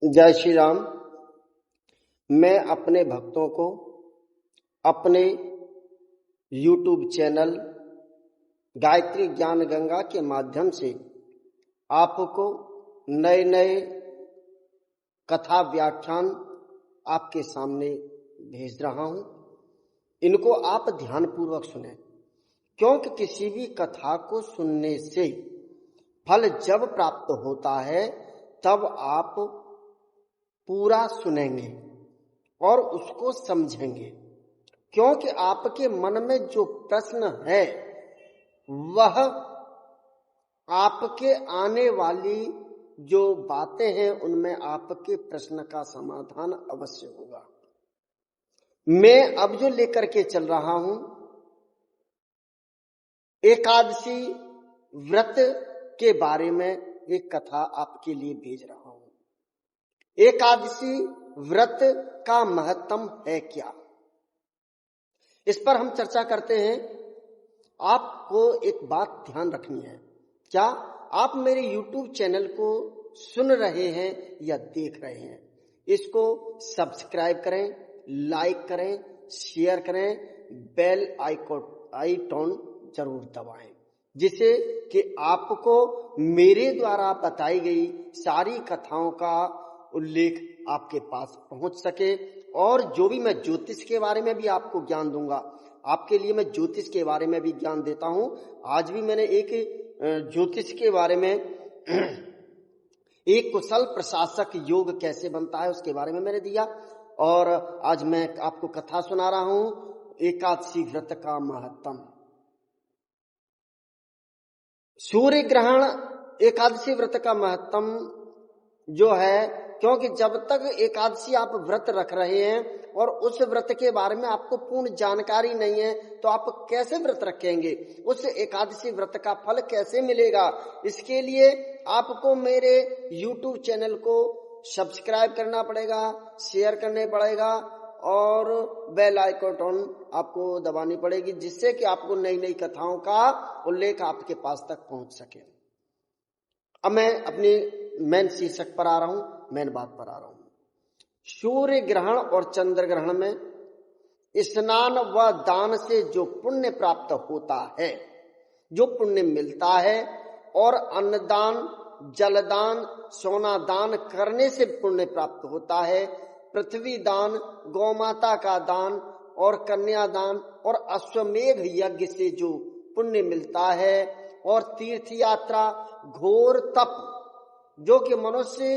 जय श्री राम। मैं अपने भक्तों को अपने YouTube चैनल गायत्री ज्ञान गंगा के माध्यम से आपको नए नए कथा व्याख्यान आपके सामने भेज रहा हूं। इनको आप ध्यानपूर्वक सुनें, क्योंकि किसी भी कथा को सुनने से फल जब प्राप्त होता है तब आप पूरा सुनेंगे और उसको समझेंगे, क्योंकि आपके मन में जो प्रश्न है वह आपके आने वाली जो बातें हैं उनमें आपके प्रश्न का समाधान अवश्य होगा। मैं अब जो लेकर के चल रहा हूं, एकादशी व्रत के बारे में एक कथा आपके लिए भेज रहा हूं। एकादशी व्रत का महत्व है क्या, इस पर हम चर्चा करते हैं। आपको एक बात ध्यान रखनी है, क्या आप मेरे YouTube चैनल को सुन रहे हैं या देख रहे हैं, इसको सब्सक्राइब करें, लाइक करें, शेयर करें, बेल आइकॉन जरूर दबाएं, जिससे कि आपको मेरे द्वारा बताई गई सारी कथाओं का उल्लेख आपके पास पहुंच सके। और जो भी मैं ज्योतिष के बारे में भी आपको ज्ञान दूंगा, आपके लिए मैं ज्योतिष के बारे में भी ज्ञान देता हूं। आज भी मैंने एक ज्योतिष के बारे में एक कुशल प्रशासक योग कैसे बनता है उसके बारे में मैंने दिया, और आज मैं आपको कथा सुना रहा हूं एकादशी व्रत का महत्व। सूर्य ग्रहण एकादशी व्रत का महत्व जो है, क्योंकि जब तक एकादशी आप व्रत रख रहे हैं और उस व्रत के बारे में आपको पूर्ण जानकारी नहीं है तो आप कैसे व्रत रखेंगे, उस एकादशी व्रत का फल कैसे मिलेगा। इसके लिए आपको मेरे YouTube चैनल को सब्सक्राइब करना पड़ेगा, शेयर करने पड़ेगा और बेल आइकॉन आपको दबानी पड़ेगी, जिससे कि आपको नई नई कथाओं का उल्लेख आपके पास तक पहुंच सके। अब मैं अपनी मेन शीर्षक पर आ रहा हूं, मेन बात पर आ रहा हूं। सूर्य ग्रहण और चंद्र ग्रहण में स्नान व दान से जो पुण्य प्राप्त होता है, जो पुण्य मिलता है, और अन्नदान, जलदान, सोना दान करने से पुण्य प्राप्त होता है, पृथ्वी दान, गौमाता का दान और कन्यादान और अश्वमेघ यज्ञ से जो पुण्य मिलता है, और तीर्थ यात्रा, घोर तप, जो कि मनुष्य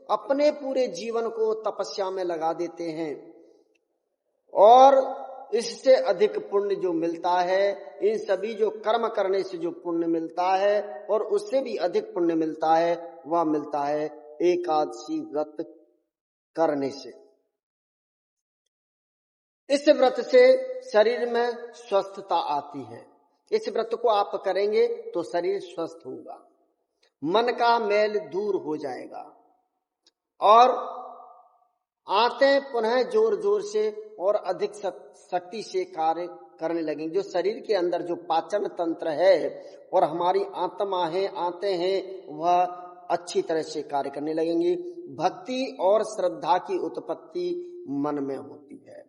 अपने पूरे जीवन को तपस्या में लगा देते हैं, और इससे अधिक पुण्य जो मिलता है, इन सभी जो कर्म करने से जो पुण्य मिलता है और उससे भी अधिक पुण्य मिलता है, वह मिलता है एकादशी व्रत करने से। इस व्रत से शरीर में स्वस्थता आती है। इस व्रत को आप करेंगे तो शरीर स्वस्थ होगा, मन का मैल दूर हो जाएगा और आंतें पुनः जोर जोर से और अधिक शक्ति से कार्य करने लगेंगे। जो शरीर के अंदर जो पाचन तंत्र है और हमारी आत्मा है, आंतें हैं, वह अच्छी तरह से कार्य करने लगेंगी। भक्ति और श्रद्धा की उत्पत्ति मन में होती है।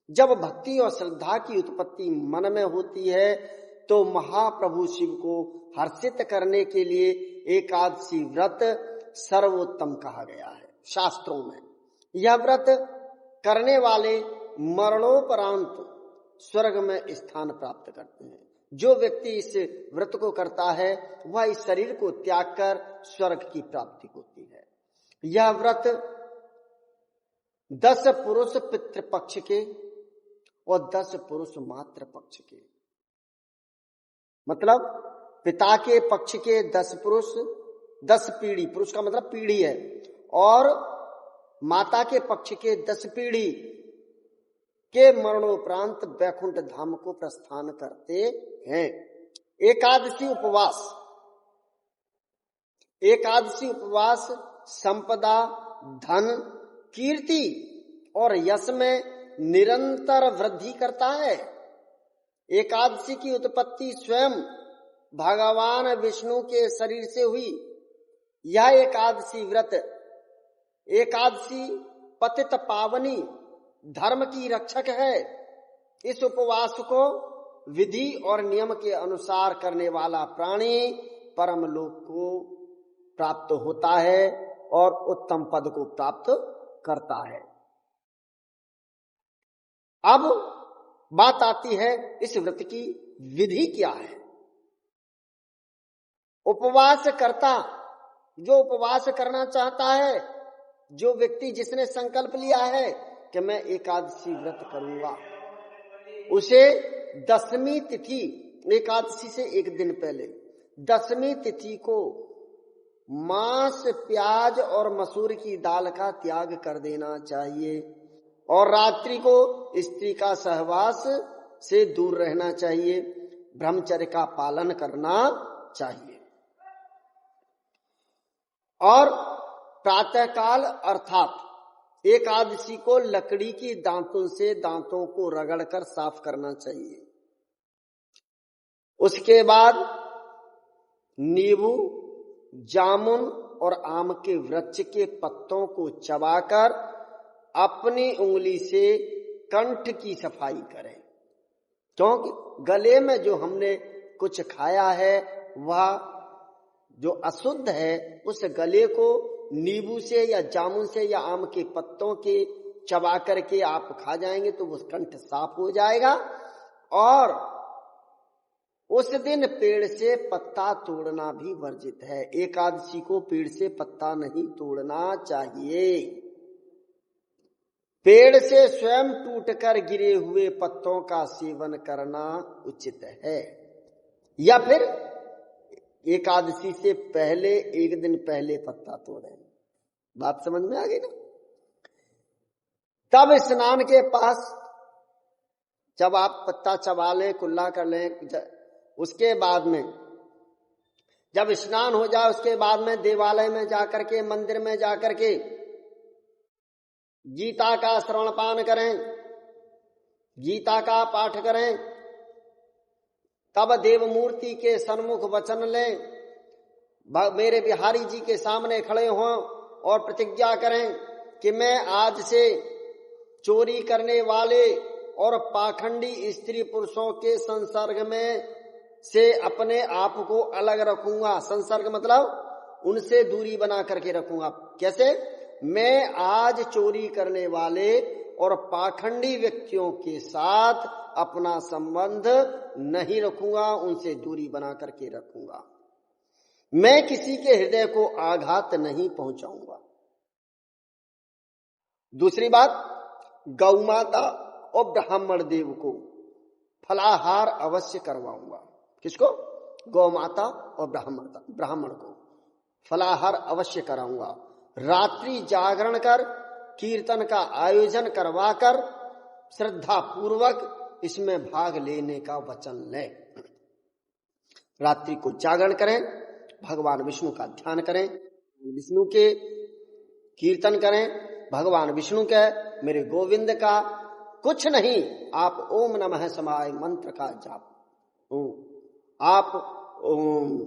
जब भक्ति और श्रद्धा की उत्पत्ति मन में होती है तो महाप्रभु शिव को हर्षित करने के लिए एकादशी व्रत सर्वोत्तम कहा गया है शास्त्रों में। यह व्रत करने वाले मरणोपरांत स्वर्ग में स्थान प्राप्त करते हैं। जो व्यक्ति इस व्रत को करता है वह इस शरीर को त्याग कर स्वर्ग की प्राप्ति होती है। यह व्रत 10 पुरुष पितृपक्ष के और 10 पुरुष मातृ पक्ष के, मतलब पिता के पक्ष के 10 पुरुष, 10 पीढ़ी, पुरुष का मतलब पीढ़ी है, और माता के पक्ष के 10 पीढ़ी के मरणोपरांत वैकुंठ धाम को प्रस्थान करते हैं। एकादशी उपवास, एकादशी उपवास संपदा, धन, कीर्ति और यश में निरंतर वृद्धि करता है। एकादशी की उत्पत्ति स्वयं भगवान विष्णु के शरीर से हुई। यह एकादशी व्रत एकादशी पतित पावनी धर्म की रक्षक है। इस उपवास को विधि और नियम के अनुसार करने वाला प्राणी परम लोक को प्राप्त होता है और उत्तम पद को प्राप्त करता है। अब बात आती है इस व्रत की विधि क्या है। उपवास करता, जो उपवास करना चाहता है, जो व्यक्ति जिसने संकल्प लिया है कि मैं एकादशी व्रत करूंगा, उसे दसवीं तिथि, एकादशी से एक दिन पहले दसवीं तिथि को मांस, प्याज और मसूर की दाल का त्याग कर देना चाहिए और रात्रि को स्त्री का सहवास से दूर रहना चाहिए, ब्रह्मचर्य का पालन करना चाहिए। और प्रातःकाल अर्थात एकादशी को लकड़ी की दांतों से दांतों को रगड़कर साफ करना चाहिए। उसके बाद नींबू, जामुन और आम के वृक्ष के पत्तों को चबाकर अपनी उंगली से कंठ की सफाई करें, क्योंकि गले में जो हमने कुछ खाया है वह जो अशुद्ध है, उस गले को नींबू से या जामुन से या आम के पत्तों के चबा करके आप खा जाएंगे तो वो कंठ साफ हो जाएगा। और उस दिन पेड़ से पत्ता तोड़ना भी वर्जित है। एकादशी को पेड़ से पत्ता नहीं तोड़ना चाहिए। पेड़ से स्वयं टूटकर गिरे हुए पत्तों का सेवन करना उचित है, या फिर एकादशी से पहले एक दिन पहले पत्ता तोड़ें। बात समझ में आ गई ना। तब स्नान के पास जब आप पत्ता चबा लें, कुल्ला कर लें, उसके बाद में जब स्नान हो जाए उसके बाद में देवालय में जाकर के, मंदिर में जाकर के गीता का श्रवण पान करें, गीता का पाठ करें। तब देव मूर्ति के सन्मुख वचन लें, मेरे बिहारी जी के सामने खड़े हों और प्रतिज्ञा करें कि मैं आज से चोरी करने वाले और पाखंडी स्त्री पुरुषों के संसर्ग में से अपने आप को अलग रखूंगा। संसर्ग मतलब उनसे दूरी बना करके रखूंगा। कैसे? मैं आज चोरी करने वाले और पाखंडी व्यक्तियों के साथ अपना संबंध नहीं रखूंगा, उनसे दूरी बना करके रखूंगा। मैं किसी के हृदय को आघात नहीं पहुंचाऊंगा। दूसरी बात, गौमाता और ब्राह्मण देव को फलाहार अवश्य करवाऊंगा। किसको? गौमाता और ब्राह्मण को फलाहार अवश्य कराऊंगा। रात्रि जागरण कर कीर्तन का आयोजन करवाकर श्रद्धा पूर्वक इसमें भाग लेने का वचन लें। रात्रि को जागरण करें, भगवान विष्णु का ध्यान करें, विष्णु के कीर्तन करें, भगवान विष्णु के, मेरे गोविंद का कुछ नहीं, आप ओम नमः शिवाय मंत्र का जाप, आप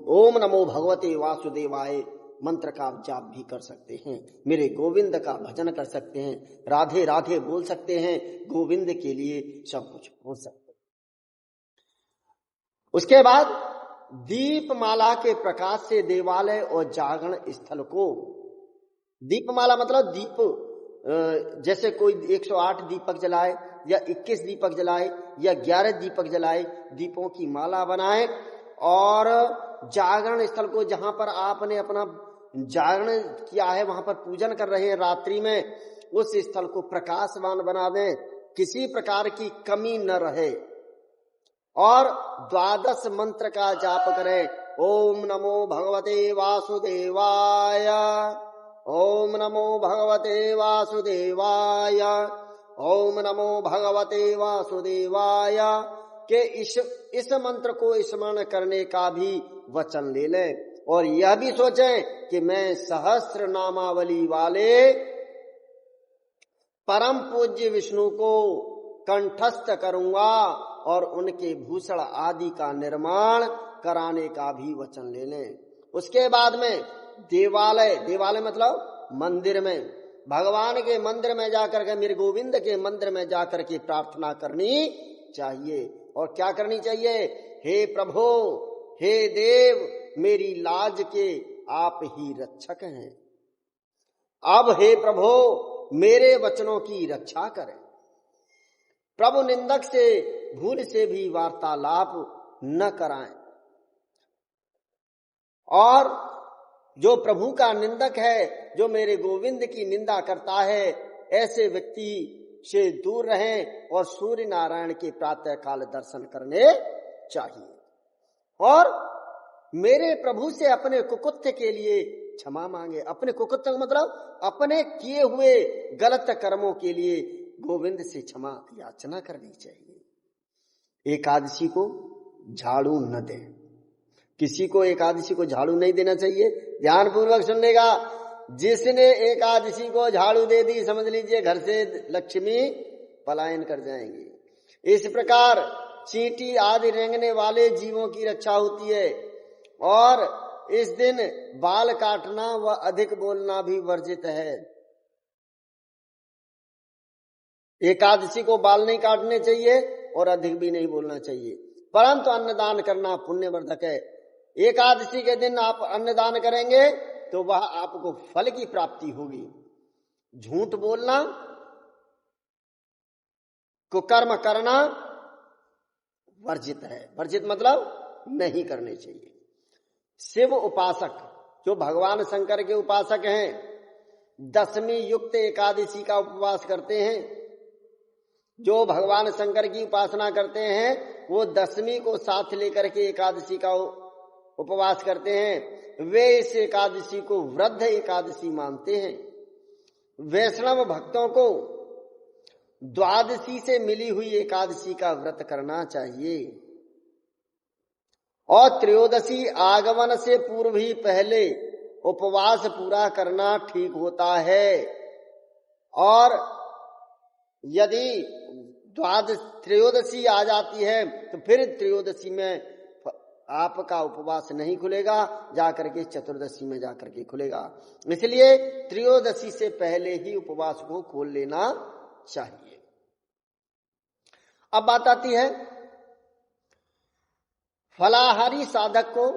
ओम नमो भगवते वासुदेवाय मंत्र का जाप भी कर सकते हैं, मेरे गोविंद का भजन कर सकते हैं, राधे राधे बोल सकते हैं, गोविंद के लिए सब कुछ हो सकता है। उसके बाद दीपमाला के प्रकाश से देवालय और जागरण स्थल को, दीपमाला मतलब दीप, जैसे कोई 108 दीपक जलाए या 21 दीपक जलाए या 11 दीपक जलाए, दीपों की माला बनाए और जागरण स्थल को, जहां पर आपने अपना जागरण किया है, वहां पर पूजन कर रहे हैं रात्रि में, उस स्थल को प्रकाशवान बना दें, किसी प्रकार की कमी न रहे। और 12 मंत्र का जाप करें। ओम नमो भगवते वासुदेवाय, ओम नमो भगवते वासुदेवाय, ओम नमो भगवते वासुदेवाय के इस मंत्र को स्मरण करने का भी वचन ले लें। और यह भी सोचें कि मैं सहस्र नामावली वाले परम पूज्य विष्णु को कंठस्थ करूंगा और उनके भूषण आदि का निर्माण कराने का भी वचन ले लें। उसके बाद में देवालय, देवालय मतलब मंदिर में, भगवान के मंदिर में जाकर के, मेरे गोविंद के मंदिर में जाकर के प्रार्थना करनी चाहिए। और क्या करनी चाहिए? हे प्रभु, हे देव, मेरी लाज के आप ही रक्षक हैं। अब हे प्रभु, मेरे वचनों की रक्षा करें। प्रभु निंदक से भूल से भी वार्तालाप न कराएं। और जो प्रभु का निंदक है, जो मेरे गोविंद की निंदा करता है, ऐसे व्यक्ति से दूर रहें और सूर्य नारायण के प्रातः काल दर्शन करने चाहिए। और मेरे प्रभु से अपने कुकृत्य के लिए क्षमा मांगे। अपने कुकृत्य का मतलब अपने किए हुए गलत कर्मों के लिए गोविंद से क्षमा याचना करनी चाहिए। एकादशी को झाड़ू न दें। किसी को एकादशी को झाड़ू नहीं देना चाहिए। ध्यान पूर्वक सुनने का। जिसने एकादशी को झाड़ू दे दी, समझ लीजिए घर से लक्ष्मी पलायन कर जाएंगी। इस प्रकार चींटी आदि रेंगने वाले जीवों की रक्षा होती है। और इस दिन बाल काटना व अधिक बोलना भी वर्जित है। एकादशी को बाल नहीं काटने चाहिए और अधिक भी नहीं बोलना चाहिए, परंतु अन्नदान करना पुण्यवर्धक है। एकादशी के दिन आप अन्नदान करेंगे तो वह आपको फल की प्राप्ति होगी। झूठ बोलना, कुकर्म करना वर्जित है। वर्जित मतलब नहीं करने चाहिए। शिव उपासक, जो भगवान शंकर के उपासक हैं, दशमी युक्त एकादशी का उपवास करते हैं। जो भगवान शंकर की उपासना करते हैं, वो दशमी को साथ लेकर के एकादशी का उपवास करते हैं। वे इस एकादशी को वृद्ध एकादशी मानते हैं। वैष्णव भक्तों को द्वादशी से मिली हुई एकादशी का व्रत करना चाहिए। और त्रयोदशी आगमन से पूर्व ही पहले उपवास पूरा करना ठीक होता है। और यदि त्रयोदशी आ जाती है तो फिर त्रयोदशी में आपका उपवास नहीं खुलेगा, जाकर के चतुर्दशी में जाकर के खुलेगा। इसलिए त्रयोदशी से पहले ही उपवास को खोल लेना चाहिए। अब बात आती है फलाहारी साधक को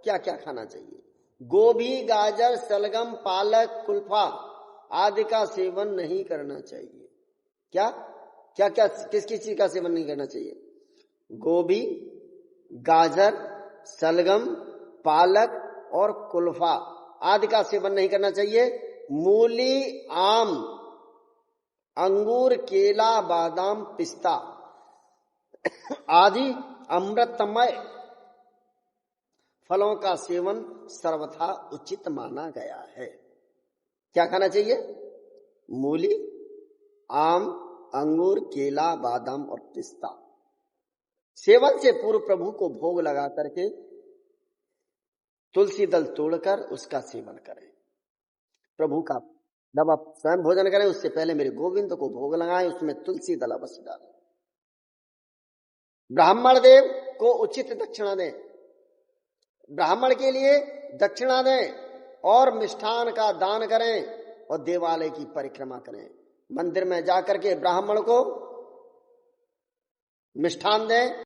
क्या क्या खाना चाहिए। गोभी, गाजर, सलगम, पालक, कुल्फा आदि का सेवन नहीं करना चाहिए। क्या क्या क्या किस किस चीज का सेवन नहीं करना चाहिए? गोभी, गाजर, सलगम, पालक और कुल्फा आदि का सेवन नहीं करना चाहिए। मूली, आम, अंगूर, केला, बादाम, पिस्ता आदि अमृतमय फलों का सेवन सर्वथा उचित माना गया है। क्या खाना चाहिए? मूली, आम, अंगूर, केला, बादाम और पिस्ता। सेवन से पूर्व प्रभु को भोग लगा करके तुलसी दल तोड़कर उसका सेवन करें। प्रभु का जब आप स्वयं भोजन करें उससे पहले मेरे गोविंद को भोग लगाएं, उसमें तुलसी दल अवश्य डालें। ब्राह्मण देव को उचित दक्षिणा दें। ब्राह्मण के लिए दक्षिणा दें और मिष्ठान का दान करें और देवालय की परिक्रमा करें। मंदिर में जाकर के ब्राह्मण को मिष्ठान दें